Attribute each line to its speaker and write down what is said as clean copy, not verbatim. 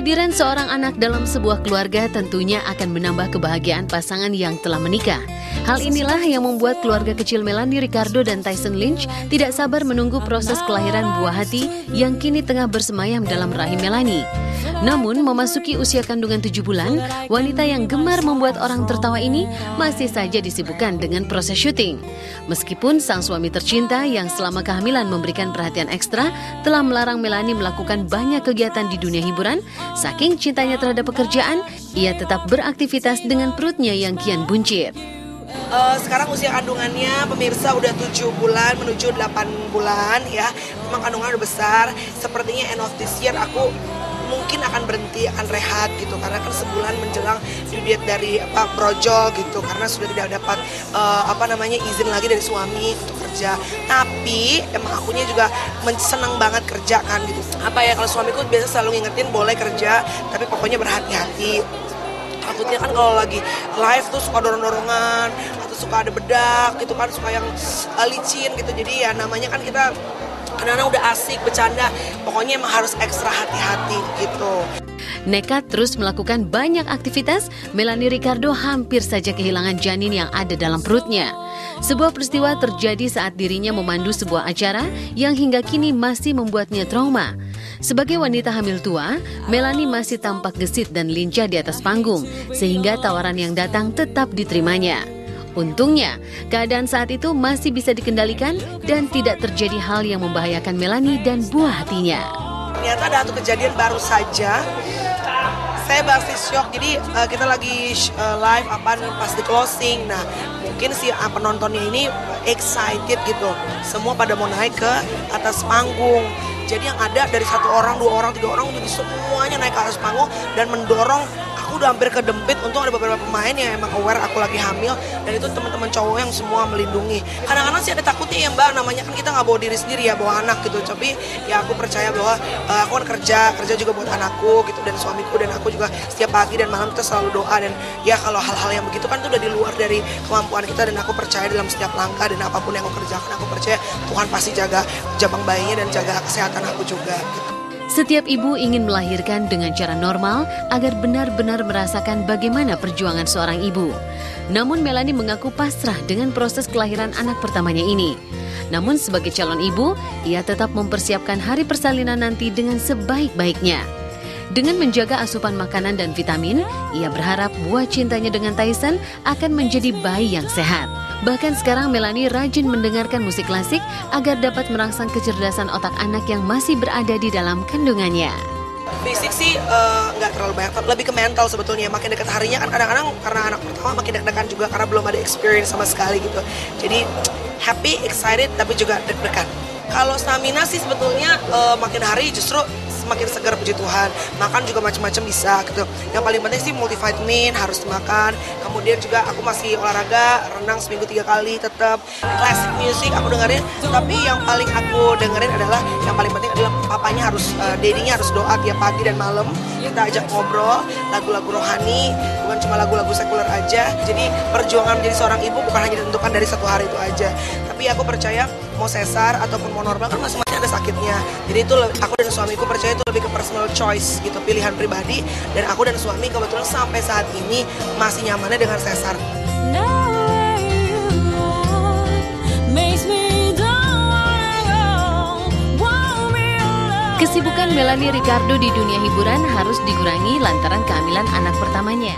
Speaker 1: Kehadiran seorang anak dalam sebuah keluarga tentunya akan menambah kebahagiaan pasangan yang telah menikah. Hal inilah yang membuat keluarga kecil Melanie Ricardo dan Tyson Lynch tidak sabar menunggu proses kelahiran buah hati yang kini tengah bersemayam dalam rahim Melanie. Namun, memasuki usia kandungan 7 bulan, wanita yang gemar membuat orang tertawa ini masih saja disibukkan dengan proses syuting. Meskipun sang suami tercinta yang selama kehamilan memberikan perhatian ekstra telah melarang Melanie melakukan banyak kegiatan di dunia hiburan, saking cintanya terhadap pekerjaan, ia tetap beraktivitas dengan perutnya yang kian buncit.
Speaker 2: Sekarang usia kandungannya pemirsa udah 7 bulan menuju 8 bulan ya. Memang kandungan udah besar. Sepertinya end of this year aku mungkin akan berhenti, akan rehat gitu, karena kan sebulan menjelang due date dari brojol gitu, karena sudah tidak dapat izin lagi dari suami untuk kerja. Tapi emang akunya juga senang banget kerja kan gitu. Kalau suamiku biasa selalu ngingetin boleh kerja, tapi pokoknya berhati-hati. Takutnya kan kalau lagi live tuh suka dorong-dorongan atau suka ada bedak gitu kan, suka yang licin gitu. Jadi ya namanya kan kita kadang-kadang udah asik bercanda, pokoknya emang harus ekstra hati-hati gitu.
Speaker 1: Nekat terus melakukan banyak aktivitas, Melanie Ricardo hampir saja kehilangan janin yang ada dalam perutnya. Sebuah peristiwa terjadi saat dirinya memandu sebuah acara yang hingga kini masih membuatnya trauma. Sebagai wanita hamil tua, Melanie masih tampak gesit dan lincah di atas panggung, sehingga tawaran yang datang tetap diterimanya. Untungnya, keadaan saat itu masih bisa dikendalikan dan tidak terjadi hal yang membahayakan Melanie dan buah hatinya.
Speaker 2: Ternyata ada satu kejadian baru saja. Saya masih shock, jadi kita lagi live pas di closing. Nah, mungkin si penontonnya ini excited gitu. Semua pada mau naik ke atas panggung. Jadi yang ada dari 1 orang, 2 orang, 3 orang, jadi semuanya naik ke atas panggung dan mendorong. Aku udah hampir kedempit. Untung ada beberapa pemain yang emang aware aku lagi hamil, dan itu teman-teman cowok yang semua melindungi. Kadang-kadang sih ada takutnya ya Mbak, namanya kan kita nggak bawa diri sendiri ya, bawa anak gitu. Tapi ya aku percaya bahwa aku kan kerja juga buat anakku gitu, dan suamiku, dan aku juga setiap pagi dan malam kita selalu doa. Dan ya kalau hal-hal yang begitu kan itu udah di luar dari kemampuan kita, dan aku percaya dalam setiap langkah dan apapun yang aku kerjakan, aku percaya Tuhan pasti jaga jabang bayinya dan jaga kesehatan aku juga gitu.
Speaker 1: Setiap ibu ingin melahirkan dengan cara normal agar benar-benar merasakan bagaimana perjuangan seorang ibu. Namun Melanie mengaku pasrah dengan proses kelahiran anak pertamanya ini. Namun sebagai calon ibu, ia tetap mempersiapkan hari persalinan nanti dengan sebaik-baiknya. Dengan menjaga asupan makanan dan vitamin, ia berharap buah cintanya dengan Tyson akan menjadi bayi yang sehat. Bahkan sekarang Melanie rajin mendengarkan musik klasik agar dapat merangsang kecerdasan otak anak yang masih berada di dalam kandungannya.
Speaker 2: Fisik sih nggak terlalu banyak, lebih ke mental sebetulnya. Makin dekat harinya kan kadang-kadang karena anak pertama makin deg-degan juga karena belum ada experience sama sekali gitu. Jadi happy, excited, tapi juga deg-degan. Kalau stamina sih sebetulnya makin hari justru semakin segar, puji Tuhan. Makan juga macam-macam bisa gitu. Yang paling penting sih multivitamin harus dimakan. Kemudian juga aku masih olahraga, renang seminggu 3 kali tetap. Classic music aku dengerin. Tapi yang paling aku dengerin adalah, yang paling penting adalah papanya harus, dedinya harus doa tiap pagi dan malam. Kita ajak ngobrol, lagu-lagu rohani, bukan cuma lagu-lagu sekuler aja. Jadi perjuangan menjadi seorang ibu bukan hanya ditentukan dari 1 hari itu aja. Tapi aku percaya mau sesar ataupun mau normal kan masing-masing ada sakitnya. Jadi itu aku dan suamiku percaya itu lebih ke personal choice gitu, pilihan pribadi. Dan aku dan suami kebetulan sampai saat ini masih nyamannya dengan sesar.
Speaker 1: Kesibukan Melanie Ricardo di dunia hiburan harus dikurangi lantaran kehamilan anak pertamanya.